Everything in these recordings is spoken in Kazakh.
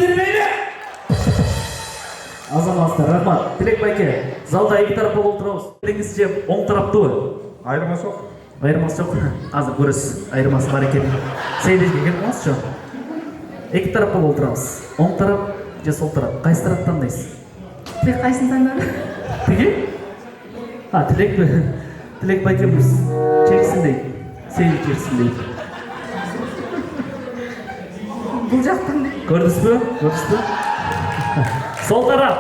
білдірмейді. Азаматсыздар, рахмат. Тілек байке, залда екі тарапқа отырамыз. Деңізше оң тарапты ғой. Айырмасы жоқ. Айырмасы жоқ. Азыр көресіз, айырмасы бар екен. Сейлежге келіп қалыңыз жоқ. Екі тарапқа отырамыз. Оң тарап, же сол тарап. Қайсы тарап таңдайсыз? Тілек қайсын таңдады? Тілек? Тілек пе? Тілек байкеміз черсін дейді. Сейл черсін дейді. Бұл жақтан дейді. Көрдіңіз бе? Көрдіңіз бе? Сол тарап.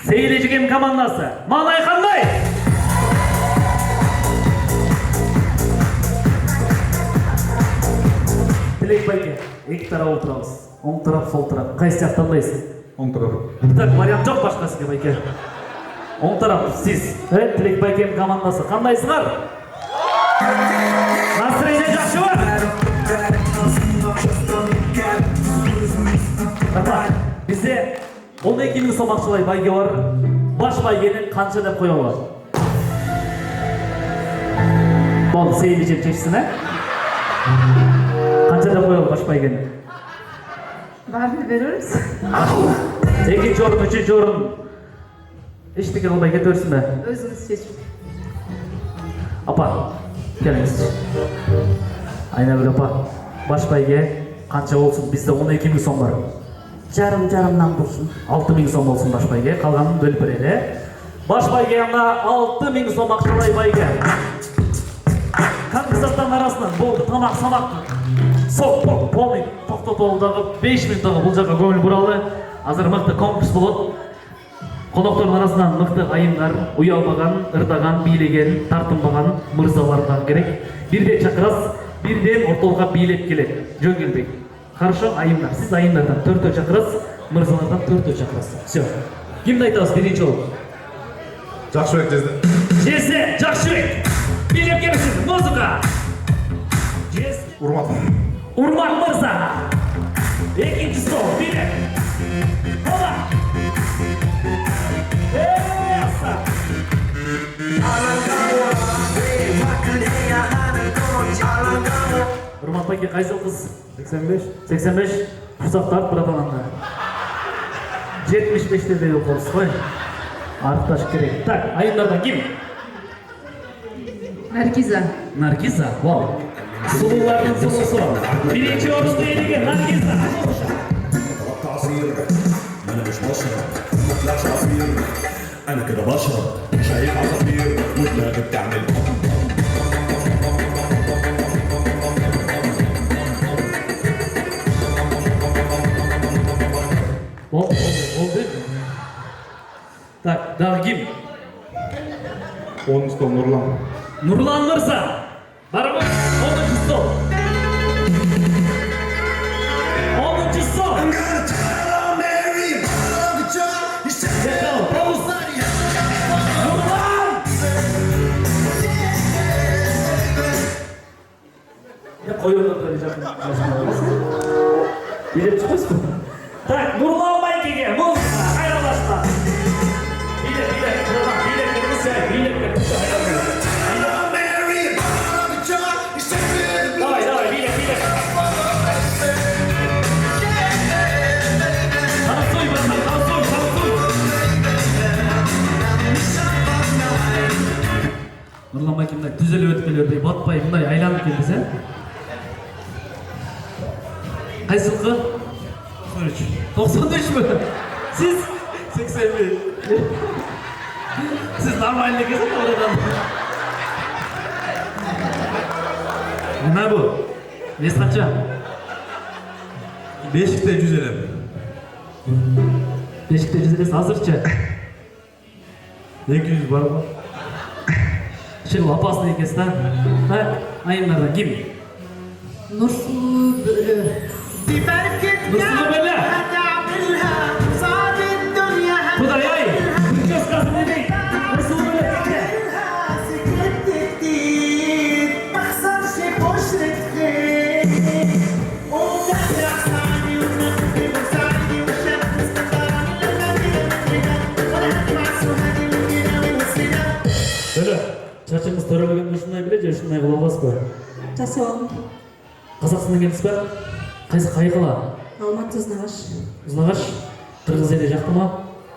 Сейлежген командасы. Маңай қандай? Тілек байке, екі тарап отырамыз. Оң тарап, сол тарап. Қайсы жақ таңдайсыз? Оң тарап. Так, вариант жоқ башқасыға байке. Оң тарап, сіз. Тілек байкем командасы. Қандайсыңар? Настроение жақсы ба? Бізде 12 мың сомақшылай байге бар. Баш байгенің қанша деп қоя алады? Болды, сейілі жеп чешсін, Қанша деп қоя алады баш байгенің? Бәріне береміз. Екінші орын, үшінші орын. Ештеңе қылмай кете берсін бе? Өзіңіз шешіп. Апа, келіңіз. Айнагүл апа, баш байге қанша болсын? Бізде 12 мың сом бар. Жарым-жарымнан болсын. 6 мың сом болсын баш байге, қалғанын бөліп береді. Баш байге анда 6 мың сом ақшалай байге. Конкурсанттардың арасынан болды тамақ самақ. Соқ, полный тоқтатолдағы 5 минуттағы бұл жаққа көңіл бұралы. Азыр мықты конкурс болады. Қонақтардың арасынан мықты айымдар, ұялмаған, ырдаған, билеген, тартынбаған мырзалардан керек. Бірден шақырас, бірден орталға билеп келеді. Жөн келбек. Хорошо, айымдар. Сіз айымдардан 4-ті шақырас, мырзалардан 4-ті шақырас. Все. Кімді айтасыз бірінші ол? Жақшыбек жезді. Жезді, Жақшыбек. Билеп келесіз, музыка. Урмат. Урмат мырза. Екінші стол, билеп. Ола. Урмат байке қай жыл қыз? 85. 85. Құрсақтар бұратананда. 75'te de yok olsun ғой. Арықташ керек. Так, айындардан кім? Наргиза. Наргиза, вау. Сұлулардың сұлусы. Бірінші орынды иеленген Наргиза. أنا مش بشر مطلعش عصير أنا كده بشرب شايف عصافير ودماغي بتعمل Oldu. Tak, daha kim? 10. stol Nurlan. Nurlan Mırza. Var mı? 10. stol. 10. stol. Koyuyorlar böyle canım. Bilip çıkıyorsun. Tak, Nurlan Bayke'ye, muzika, hayırlaşma. Bilip, Давай, bilip. Tanısoy bakalım, tanısoy. Nurlan Bayke bunday düzelip ötüp geliyor, batpay bunday aylanıp geldi sen. Qaysi yılqı? 93 mü? Siz? 81. Siz normalde kesin oradan. Ne bu? Nesi kaça? Beşikte güzelim. Beşikte cüzdelesi hazırça. 200 var mı? Şimdi apasını ekesi ha? Ayınlardan kim? Nursulu Bölü. Nursulu Bölü. Kuda yay. Göz kasını değil. Nursulu Bölü. Bölü. Çarşımız törelegen şunday bile, şunday kılavaz koy. Жасауым. Қазақстаннан келдіңіз бе? Қайсы қай қала? Алматы Ұзнағаш. Ұзнағаш, Қырғыз елі жақты ма?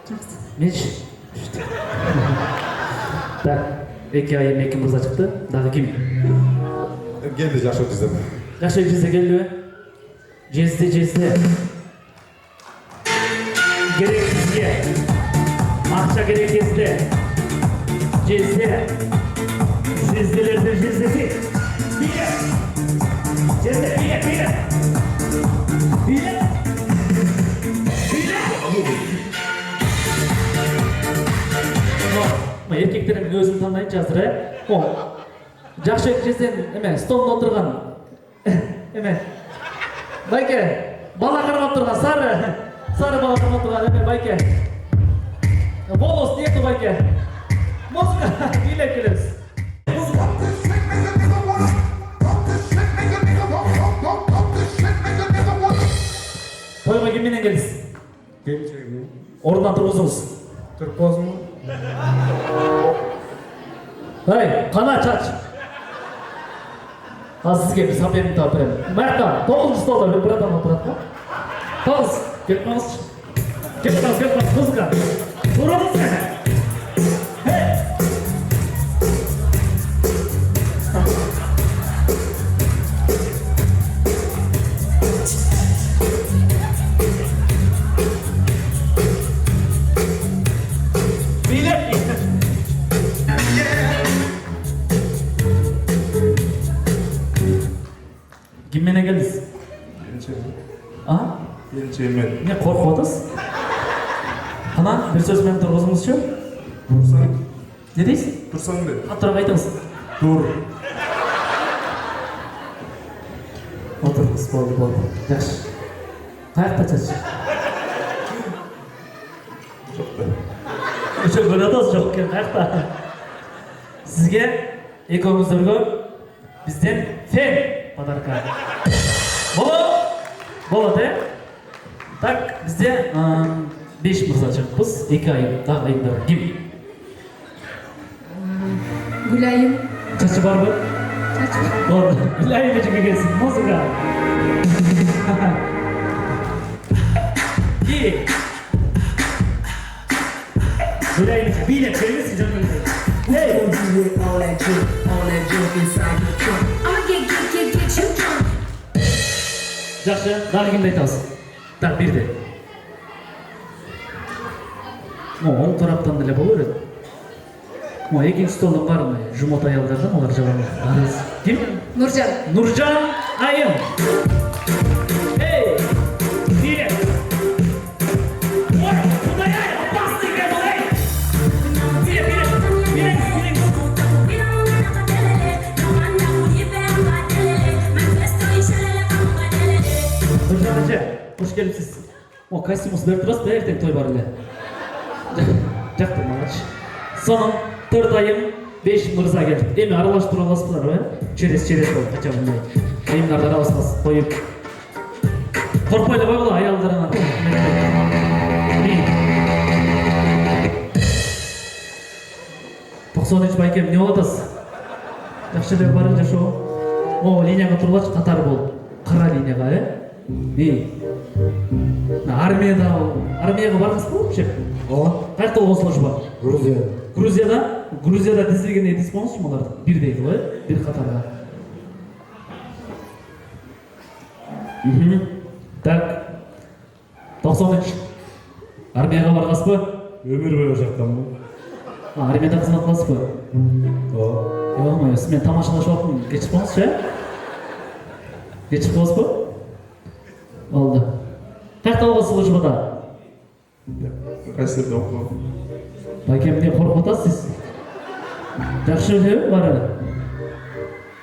Жақсы. Менші? Так, 2 айым 2 мырза шықты. Дағы ким? Geldi Jackson Cezde. Жақшы жезде келді бе? Жезде. Керек сізге. Ақша керек кезде. Жезде. Жезделерді жездесек. Билет! Жезде, билет! Еркектердің өзін таңдайын жаздыр, жақшы кезден столда отырған байке, бала қармап тұрған, сары бала қармап тұрған, байке, волос неті байке, музыка, билеп келеміз. Тойға кімменен келесіз? Geleceğim. Орнынан тұрғызыңыз. Türk boz mu? Қана чач. Сізге бір сапемін тауып беремін. Мәртта, 9-шы столда бір адам отырады ма? Тоғыз, кетмеңізші. Кетмеңіз, музыка. Тұрыңыз. Kimmenен келдіңіз? Geleceğim ben. Не қорқып отырсыз? Қана бір сөзбен тұрғызыңызшы. Dursan. Не дейсіз? Dursan de. Аттырақ айтыңыз. Dur. Отырыңыз, болды. Жақсы. Қаяқта чач? Үші көреді жоқ екен, қаяқта? Сізге екеуіңіздерге бізден фен подарка. Болады, Так, бізде 5 мырза шығыппыз, 2 айым, тағы айымдар. Кім? Гүлайым. Чачы бар ба? Чачы. Болды, Гүлайым өчіге келсін, музыка. Ки? Гүлайым өчі, билет келіңіз, жан өлі. Hey! All that junk inside your trunk. I'ma get you drunk. Жақсы, дағы кімді айтасыз? Так, бірде. Оң тараптан деле болу керек. Екінші столдың барын жұмат аялдардан олар жабамайды. Кім? Нұржан. Нұржан айым. Эй, билет. Ой, құдай ай, опасный екен бұл, ей. Билет. Нұржан әже, қош келіпсіз. Костюмыңыз беріп тұрасыз ба, ертең той бар еле. Жақты, малач. Соның 4 айым 5 мырза келді. Эми аралаштыра аласыздар ба? Через болды, қача бұндай. Айымдарды араласпас, қойып. Қорқпайды ғой бұл аялдарына. 93 байкем, не отасыз? Жақшылығы барын жашау. Линияға тұрылач, қатар бол. Қара линияға, армияға барғыз бұл шеп? Қайықта олғын служба? Грузияда дізілген едіз болыңызшы мұларды? Bir дейді ғой, bir қатарға. Так, 93. Армияға барғыз ба? Ömür boyu ocaktan bu. Армияда қызмат қыласыз ба? Олмай, мен тамашалашып алып кешіп болыңызшы, кешіп болыңыз ба? Oldu. Қайықта олғын службада? Kayseri'de okuyorum. Байкемде қорқып отырсыз? Жақсы өлі бары?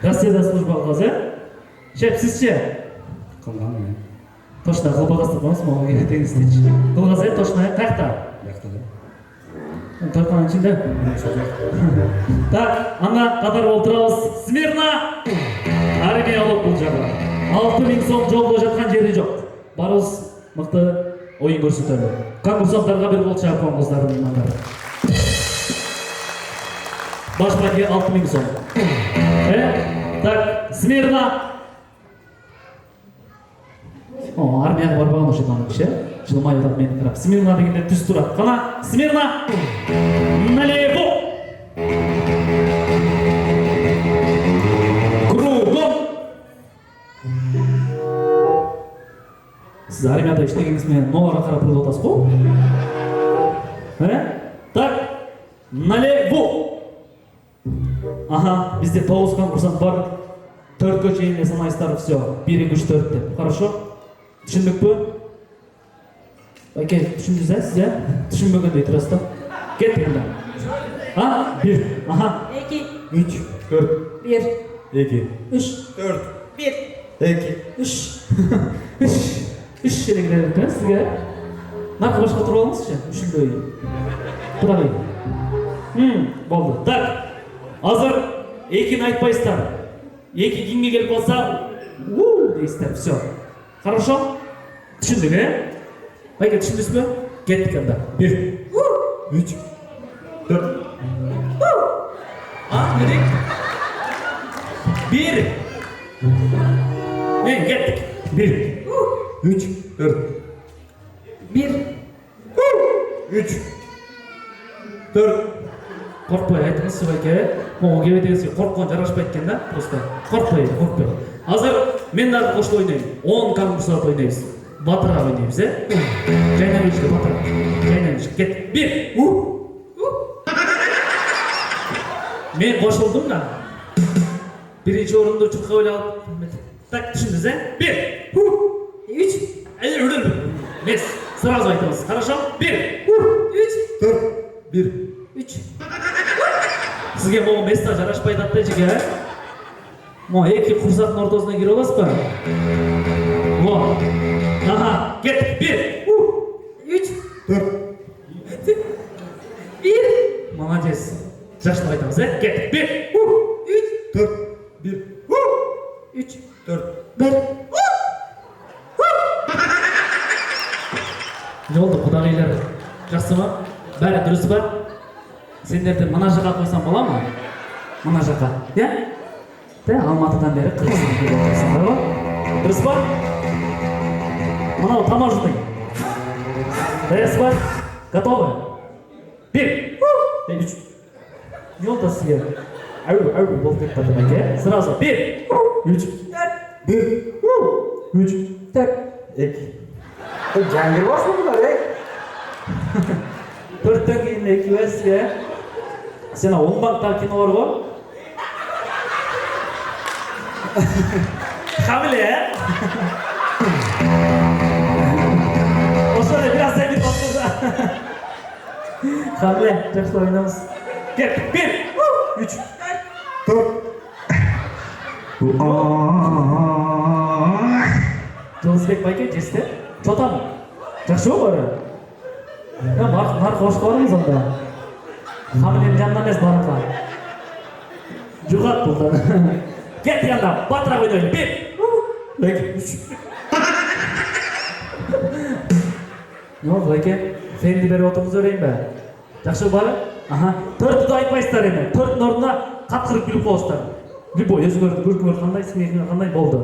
Россияда служба қылғыз, Шеп, сіз ше? Қылған мен. Точно, қылбағастық болыңыз, маған керетеңіз дейші. Қылғыз, точно, қайықта? Тойқаның ішінде? Так, ана қатар отырауыз. Смирна! Армиялық бұл жаға. 6000 сом жолға жатқан жері жоқ. Барыңыз, мықты ойын көрсетеді. Конкурсанттарға бір қол шағып қоңыздардың маңдары. Баш банге 6000 сом. Так, Смирна! О, армияға барбаған уже ана киши. Жылмай атат мени карап. Смирна дегенде түз турат. Кана, смирна. Налево. Кругом. Сіз армияда иштегениңизмен ноларға карап турып атасыз го? Так, налево. Ага, бізде 9 конкурсант бар. 4-ке чейин санайсыздар, все. 1, 2, 3, 4 деп. Хорошо? Түшүндүкпү? Окей, түшүндүңүз, сиз, түшүнбөгөндөй турасыз да. Кеттик анда. 1, ага. 2, 3, 4, 1, 2, 3, 4, 1, 2. 3. 3 жерге киреlim sizge. Narkı başka tur olmaz ki. Üçüncü. Kudayı. Oldu. Так. Hazır. Ekini айтпайсыздар. Эки кимге келип калса, дейсиздер. Все. Хорошо? Түшүндүк, Байке, түшүндүңүзбү? Кеттик анда. 1, 3, 4. Ne dedik? 1. Ne? Kеттик. 1, 3, 4. 1, 3, 4. Korkpay айтыңызшы байке. О, кебетегизге корккон жарашпайт экен да, просто. Коркпай. Азыр мен дагы кошто ойнойм. 10 конкурсат ойнойбуз. Батыра ойнойбуз, Жайнабичке батыра. Жайнабич, кет. 1. Мен кошулдум да. Биринчи орунду чурка ойлоп. Так, түшүндүңүз, 1. 3, Мес, сразу айтыңыз. Хорошо? 1. 3, 4, 1. 3. Сізге бұл места жарашпайды атты жеге, Эки курсаттын ортосуна кирип аласызбы? Ага, кеттик. 1. 3, 4. 1, Молодец. Жаштап айтамыз, Кеттик. 1. 3, 4, 1. 3, 4. 1. Не болду, кудагыйлар? Жаксыбы? Баары дұрыс ба? Сендерді мына жаққа қойсам бола ма? Мына жаққа, Алматыдан бері Қырғызстанға келіп отырсыңдар ба? Дұрыс ба? Мынау таможный. Даясыз ба? Готовы? 1, 3. Не oldu сізге? Ау, болып кетіп жатыр әке. Сразу 1, 3, 1, 3, 4. 2. Жангир басма бұлар, 4-тен кейін 2 сізге. Сена 10 банктағы кино бар ғой? Хамиле, Ошоны biraz сәбит отырды. Хамиле, жақсы ойнамыз. Кеттік. 1, 3, 4. Жылысбек байке, жесті? Чотам. Жақсы ғой бары? Нарқы қошқа барымыз онда. Хамилем жанына емес барыққа. Жұғат бұлдан. Кеттік анда, батырақ ойнайын. 1, 2, 3. Ne oldu Eke? Fendi beri oturumuz öğreyin be. Жақсы бары? Ага. 4'ті айтпайсыздар енді. 4'тің орнына қатқырып күліп қоясыздар. Любой өзгөрді, көркөр қандай, смехіне қандай болды.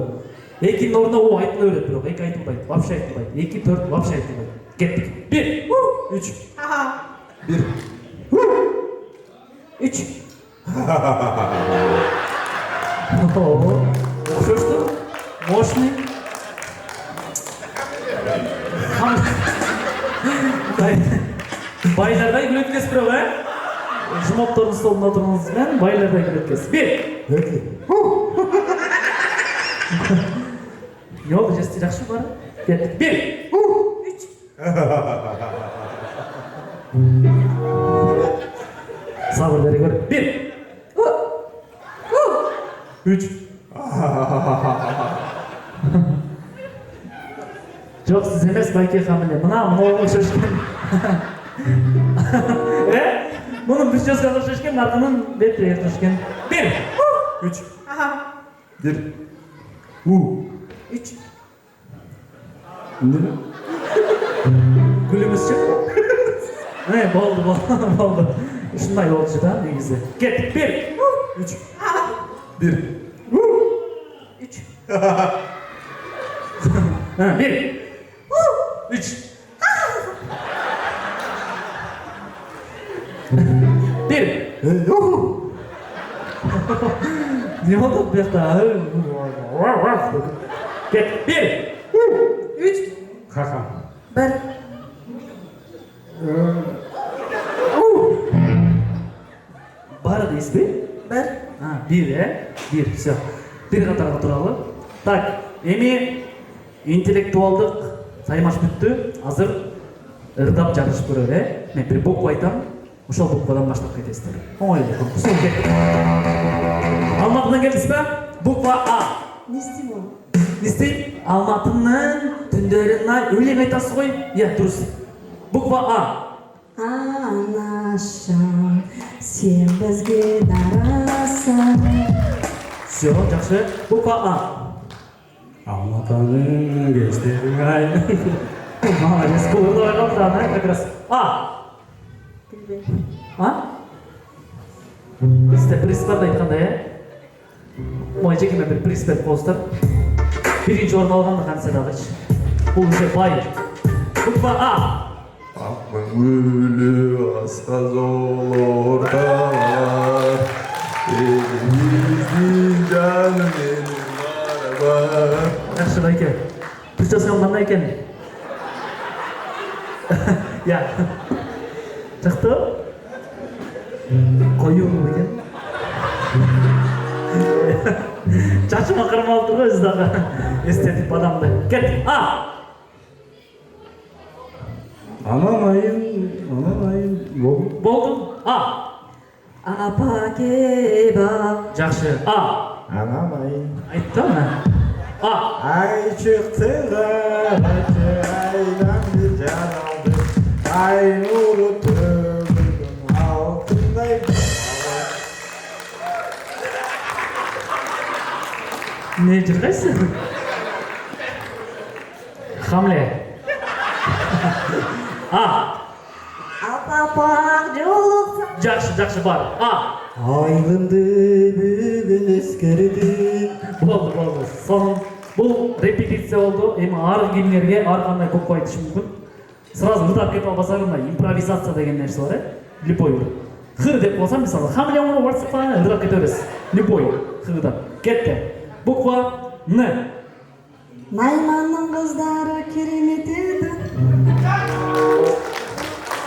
2'nin орнына о айтылы өрет бірақ. 2 айтылбайды, вообще айтылбайды. 2, 4 вообще айтылбайды. Кеттік. 1, 3, 1. 3. Оқшошты? Мощный? Байлардай күлеткес бірақ, Жұмоптардың столында отырыңызбен байлардай күлеткес. 1, 2. Не oldu, жесті жақшы бары? Кеттік. 1, 3. Сабыр бері көр. 1, 3. Жоқ, сіз емес байке Хамиле. Мына оғыл шешкен. Мұның біз жазғаны шешкен, нарқының бетті ертішкен. 1, 3. 1. 3. Gülümüzçü. Oldu. Şunday oldu da negizі. Kettik. 1, 3. 1. 3. Ha, 1 3 1 Ne oldu bu yakta? Ket 1 3 Hakan. 1 Бар дейсіз бе? 1 Ha, 1, все. Bir қатарға туралы. Так, эми интеллектуалдық саймаш бүттү. Азыр ырдап жарышып көрөлү, Мен бир буква айтам, ошол буквадан баштап кетесиздер. Оңой эле. Алматыдан келдиңиз бе? Буква А. Не істейм ол? Не істейм? Алматының түндөрүнө өлең айтасыз ғой? Иә, дұрыс. Буква А. Анашам, сен бізге дарасың. Все, жақсы. Буква А. Алматының кездерің ай. Молодец, бұл ұрдавай қалды ана, как раз. А. Білбеймін. А? Сізде приз бар да айтқандай, ә? Мой жекеме бір приз беріп қойсыздар. Бірінші орын алғанды қансыдағыш. Бұл уже бай. Буква А. Ақмың өлі асқаз ол орталар Еліміздің жаны менің бар Жақсы да екен. Прическам қандай екен? Я. Шықты? Қою екен. Шашыма қырмалып тұр ғой өздағы. Эстетик адамды. Кет. А. Ананайым болды. Болды. А. Апа кебап. Жақсы. А. Ананайым. Айтты ма? А. Ай шықты ғарачы, айдан бір жаралды. Ай нұры төгілдің алтындай бала. Не жүргайсың? Хамле. А. Апа жолықсың. Жақсы бар. А. Айлымды бүгін ескердім. Болды. Соның бұл репетиция болды. Эми ар кимдерге ар кандай көп айтышы мүмкүн. Сразу ырдап кетип албасаңар, импровизация деген нерсе бар, Любой бір. Хыр деп болсам, мисалы, хамле оны ватсапқа ырдап кете бересиз. Любой хырдап. Кетті. Буква Н. Найманның қыздары керемет еді.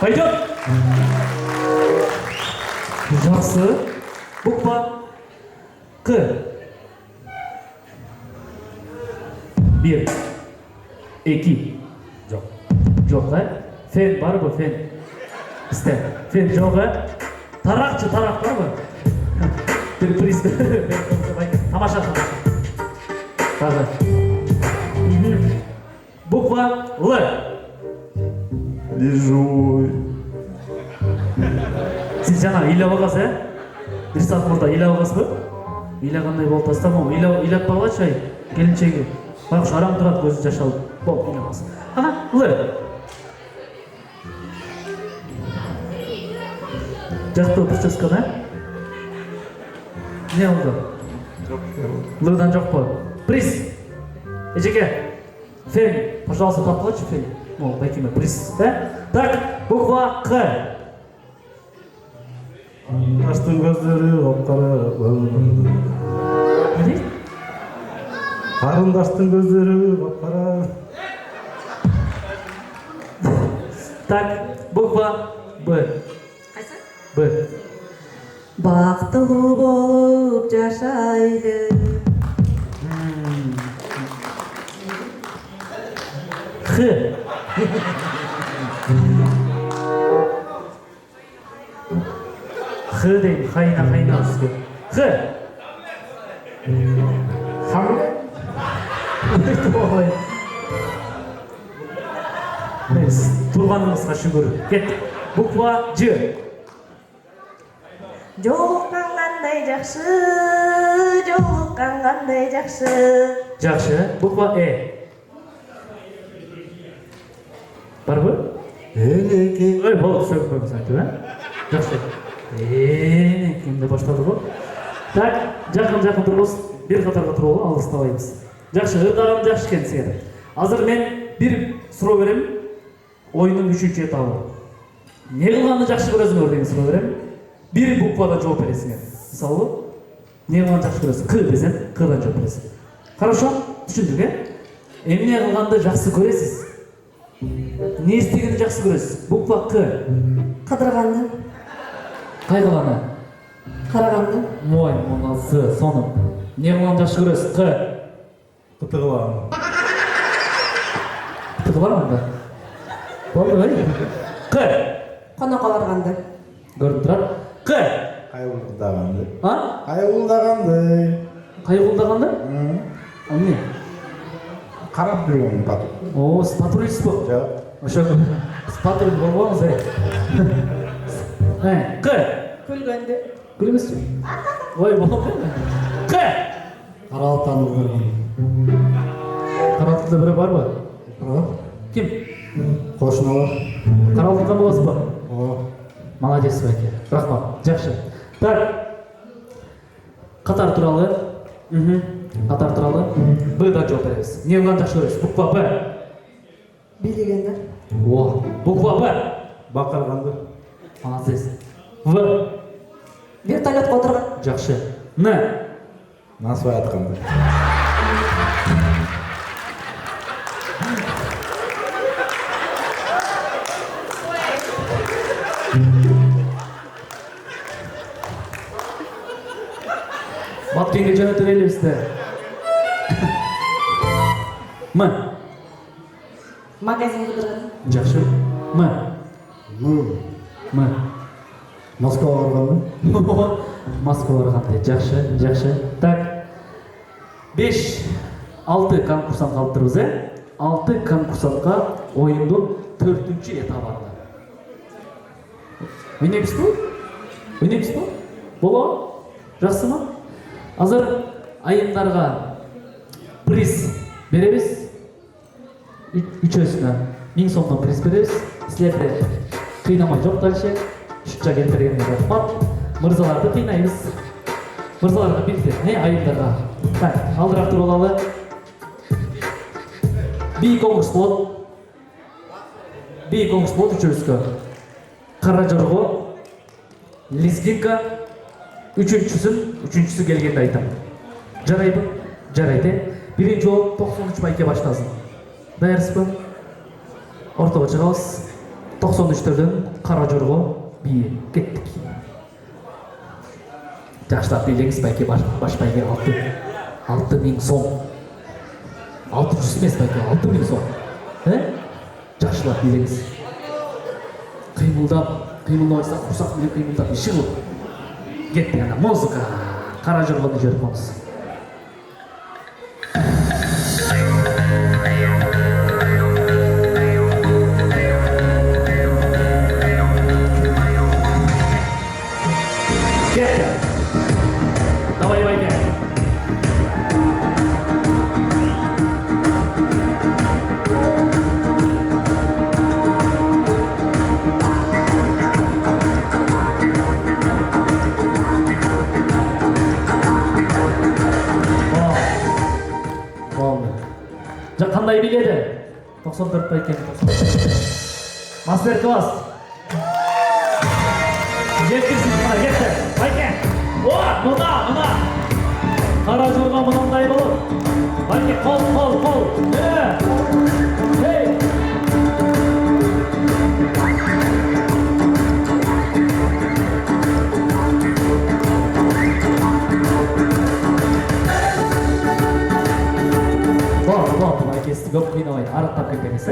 Пойдет. Жақсы. Буква К. 1 2 Жоқ, фен бар ба, фен? Бізде. Фен жоқ, Тарақшы, тарақ бар ба? Бір приз. Тамаша. Тағы. Буква Л. Лежу Сіз жаңа үйлеп алғасыз, Бір саат мұрда үйлеп алғасыз ба? Үйлегандай болып тастамау. Үйлеп балғашы ай, келіншегі. Байқұш арам тұрады, көзі жашалып. Бол, үйлеп алғасыз. Ана, Л. Жақты прическа, да? Не oldu? Лыдан жоқ па? Приз! Ежеке, фен, пожалуйста, поплачь фен. Мол, дайте мне приз, да? Так, буква Х. Аштың көздері қап-қара. Не дейді? Қарындаштың көздері қап-қара. Так, буква Б. Қайсы? Б. Бақтылы болып жашайды. Х. Х deyim, hayna üstü. Х. Хамле? Ой. Neyse, turbanımızға şükür. Get. Bukva J. Жолыққан қандай жақсы, жолыққан қандай жақсы. Жақсы. Bukva E. Бар ба? Элеке. Ой, болды, сөгіп қойыңыз айтып, ә? Жақсы. Кімді баштады ғой? Так, жақын тұрғыз, бір қатарға тұрғыз, алғысталаймыз. Жақсы, ырдаған жақсы екен сені. Азыр мен bir суроо берем. Oyunun 3-cü etabı. Ne kılганды жакшы көрөсүңөр деген суроо берем. Bir буквада жооп бересиңер. Мисалы, не кылганды жакшы көрөсүң? К десем, К'дан жооп бересиң. Хорошо? Түшүндүк, эмне кылганды жакшы көрөсүз? Не истегенди жакшы көрөсүз? Буква К. Кыдырганды, Кайгыланы. караганды, Мой, молодцы, соным. Не кылганды жакшы көрөсүз? К. Кытыгылам. Кытыгы бар мында? Болду, К. конокко барганды, Көрүнүп турат. К. Кайгылдаганды. А? Кайгылдаганды. Кайгылдаганды? Эмне? Карап жүргөн пату. О, патрульсиз бу. Жок. Ошо патруль болбоңуз, К. күлгөндү, Күлүңүзчү. Ой, болду. К. Каралтаны көргөн. Каралтында бирөө барбы? Ким? Кошуналар. Каралтында болосузбу? О. Молодец, байке. Рахмат. Жакшы. Так. Катар тууралы. Катар тууралы. Б'дан жооп беребиз. Не кылганды жакшы көрөсүз? Буква Б. бийлегенди, О, буква Б. Бакырганды. Молодец. В. вертолетко отурган, Жакшы. Н. Насыбай атканды. Бапкенге жөнөтүп элибизде. М. магазин кыдырган, Жакшы. М. М. Москва барганды. Москвага барганда. Жакшы, жакшы. Так. 5-6 конкурстант калыптырбыз, 6 конкурсантка оюндун 4-чү этабында. Ойнойбузбу? Болобу? Жакшымы? Азыр айымдарга приз беребиз. Үчөөсүнө 1000 сомдон приз беребиз. Силерде кыйнамай жок дальше. Шуча келтиргениңерге рахмат. Мырзаларды кыйнайбыз. Мырзаларга бирде, айымдарга. Так, алдыраак туруп алалы. Би конкурс болот. Би конкурс болот үчөөбүзгө. Кара жорго, лезгинка, үчүнчүсү келгенде айтам. Жарайбы? Жарайды. Биринчи жолу 93 байке баштасын. Даярсызбы? Ортого чыгабыз. 93-төрдөн кара жорго бии кеттик. Жакшылап билеңиз, байке баш байке 6000 сом. 600 эмес байке, 6000 сом. Жакшылап билеңиз. Кыймылдабайса, курсак менен кыймылдап иши кылып. Кетти ана музыка. Кара жоргону жүрүп коңуз. Кетти. Давай, байке. Жа кандай биледи? 94 байке. Мастер класс. Жеткизсиз мына кетти. Байке. О, мына. Кара жорго мындай болот. Байке, кол. Эй. Bon, байкести көп кыйнабай, арыктап кетеңиз,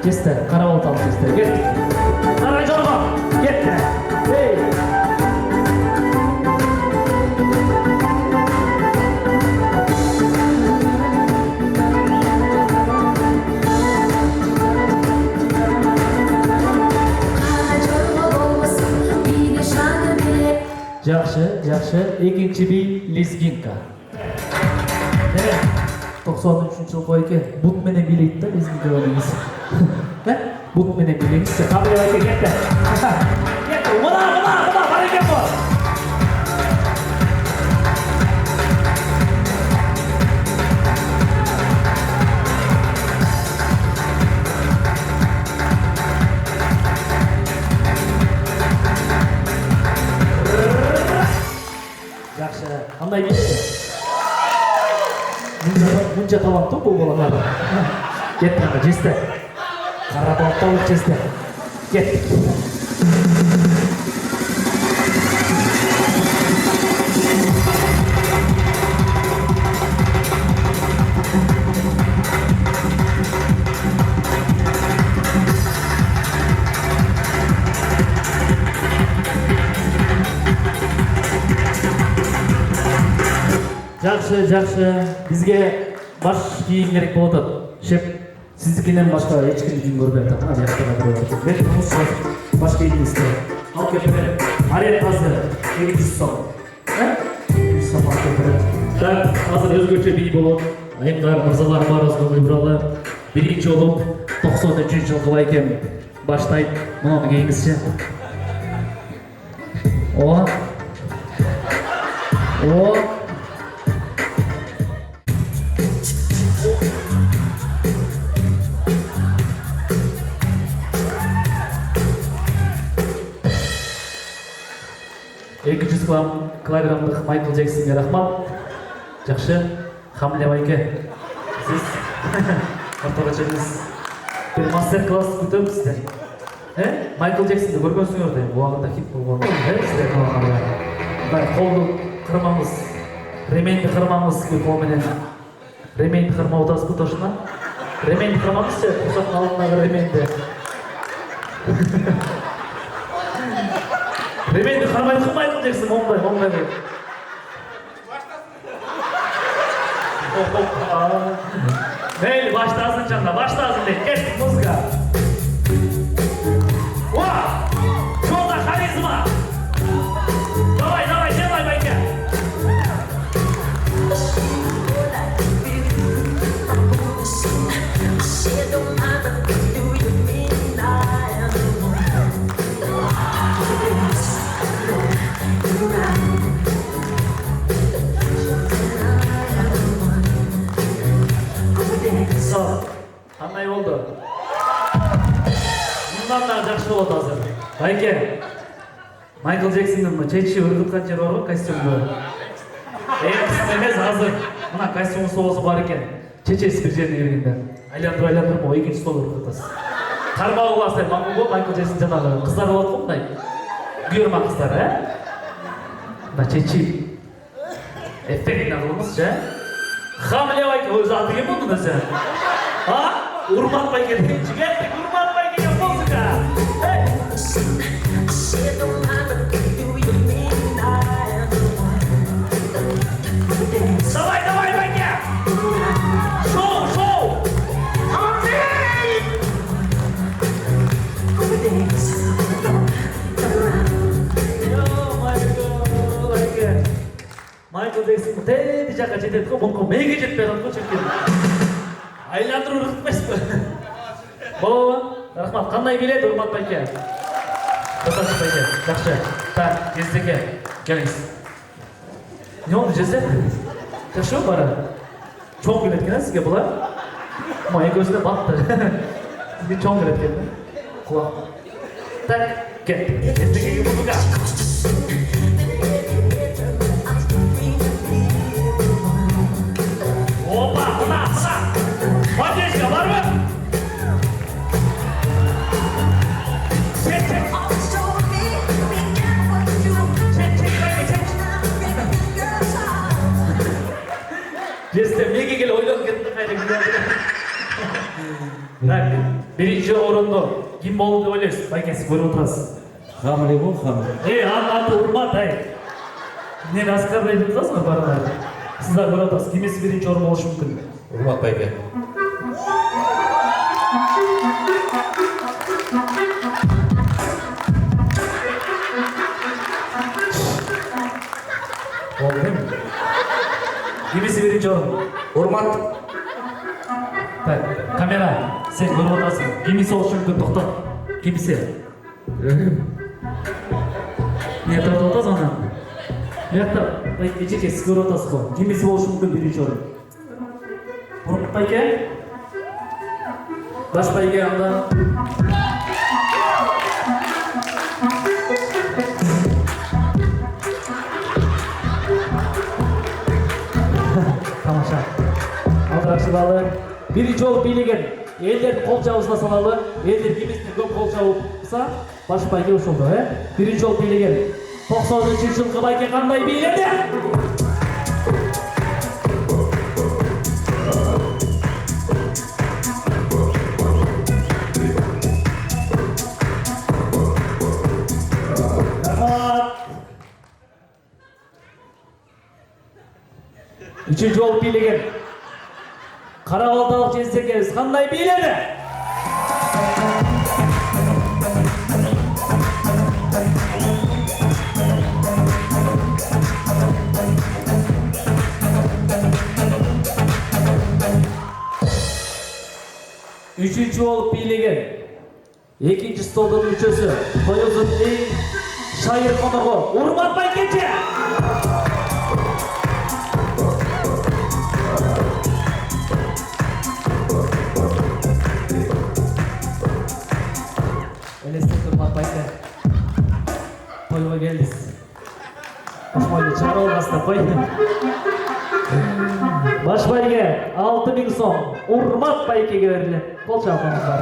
Кесте, кара болот алып кесте. Кет. Кара жорго. Кетти. Эй. Жакшы. Экинчи бий лезгинка. 93-жылы байке бут менен билейт да лезгинка билеңиз. Бут менен билеңиз. Кабыл байке кетти. Кетти. Мына бар экен бу. кандай билет? Мынча таланттуу бул балалар. Кет ана жесте. Кара таланттуу жесте. Кет. Жақсы. Бізге баш киім керек болуп атат. Шеп, сиздикинен башка эч ким кийим көрбөй атат. Ана жакта да. Мен мусул баш кийимибизди алып келип берем. Арет азыр 200 сом. 200 сом алып келип берем. Так, азыр өзгөчө бий болот. Айымдар, мырзалар баарыбызга буйралы. Биринчи болуп 93-жылкы байкем баштайт. Муну кийиңизчи. О. Экинчи килограммдык Майкл Джексонге рахмат. Жакшы. Хамле байке. Сиз ортого чыгыңыз. Бир мастер-класс күтөм сизден. Майкл Джексонду көргөнсүңөр дейм. Убагында хит болгон. Сиздер калганда. Бай колду кырмаңыз. Ременди кырмаңыз кол менен. Ременди кырмап атасызбы тошуна? Ременди кырмаңызчы, курсактын алдындагы ременди. Ременди кырмайт Майкл Джексон оңдай. Мейли, баштасын чанда, баштасын дейт. Кеттик музыка. Жолда харизма. Давай, делай, байке. Кандай болду? Мындан да жакшы болот азыр. Байке, Майкл Джексондун чечи ыргыткан жери бар го костюмду. Сиз эмес азыр мына костюм соосу бар экен. Чечеси бир жерине киргенде. Айландырып, экинчи стол ыргытасыз. Кармагы бастай маңгу Майкл Джексон жанагы кыздар болот го мындай. Күйөрман кыздар, Мына чечи. Эффектине кылыңызчы, Хамле байке өзү аты ким болду өзү? Урмат байке деген жигет, Урмат байкеге музыка. Давай, байке! Шоу! Майкл Джексон тээди жакка жетет го, мунку мээге жетпей атат го чеккен. Айландырып ыргытпайсызбы? Болобу? Рахмат. Кандай билет, Урмат байке? Красавчик байке. Жакшы. Так, Жездеке, келиңиз. Не болду, Жезде? Жакшы бары? Чоң билет экен сизге булар? Экөөсүнө батты. Сизге чоң билет экен. Кулак. Так, кет. Жездекеге музыка. Опа, мына. Поддержка бар мı? Çek. Jestem, nege gel oynayıp gittin kayda gidelim. Tak, birinci orunda kim oldu oynuyorsun? Baykesi görüp oturasın. Хамле бул, хамле. Аты Урмат, Мені оскорблять жатасыз мı баралар? Сіздар көріп отырсыз, кимесі бірінші орын болушы мүмкін. Урмат байке. Кимесі бірінші орын? Урмат. Так, камера, сен көріп отырсың. Кимесі болушы мүмкін, тоқтат. Кимесі? Не тартып отырсың ана? Мыякта эчеке сиз көрүп атасыз го. Кимиси болушу мүмкүн биринчи орун? Урмат байке? Баш байке анда. туралы. Birinci olup biйлеген элдердин кол жабысына салалы. Элдер кимисине көп кол жабыпса, баш байке ошолду, Birinci olup biйлеген 93-жылкы байке кандай бийледи? Üçüncü olup biylеген Карабалдалык жесекебиз кандай бийледи? Üçüncü olup biylеген экинчи столдун мүчөсү Тоюздун эң шайыр коногу Урмат Байкечи. Elestik Urmat Bayke. Toyuğa geldiniz. Başbayga çağrı olmasına koyun. Başbayga 6000 so'm Urmat Bayke'ge verildi. Kol çalmamız var.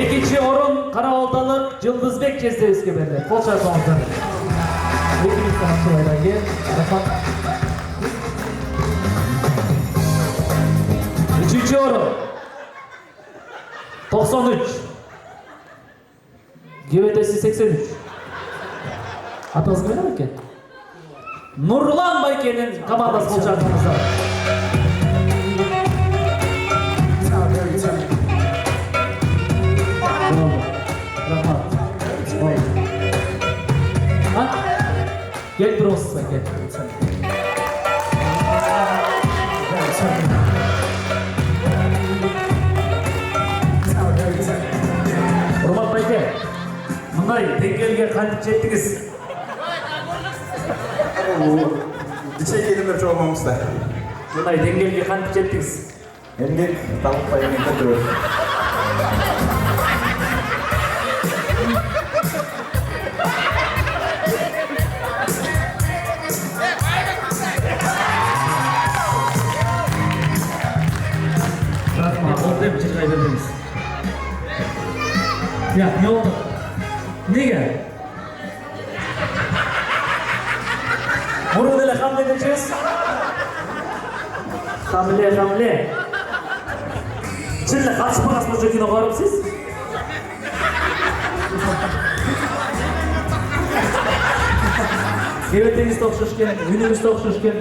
İkinci orun Karaoldalık Cıldızbek Cezdeviske verildi. Kol çalmamız var. İkimiz sanatçılardan gel. Üçüncü orun 93 GVT'si 83 Atınız bilir mi ki? Nurlan Bayke'nin komandası kol çalmamız var. Gel burası gel. Urmat Bayke, mындай деңгээлге кантип жеттиңиз? Дичей келимдер чогулмамызда. Мындай деңгээлге кантип жеттиңиз? Эмгек талыкпай эмгектен көп. Oldu bir kaybediniz. Ya ne oldu? Niye? Bunu da hamle edeceğiz. Hamle. Şimdi kaç parasını çöküne varım siz? Evetiniz tokşuşken, günümüz tokşuşken.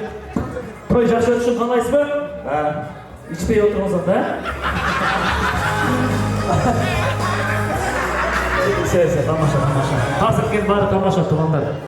Toy yaşıyor için kalaysız mı? Ha. İçpey oturmaz onda. Tamam. Hazır ki bari tamaşa tuğanlar.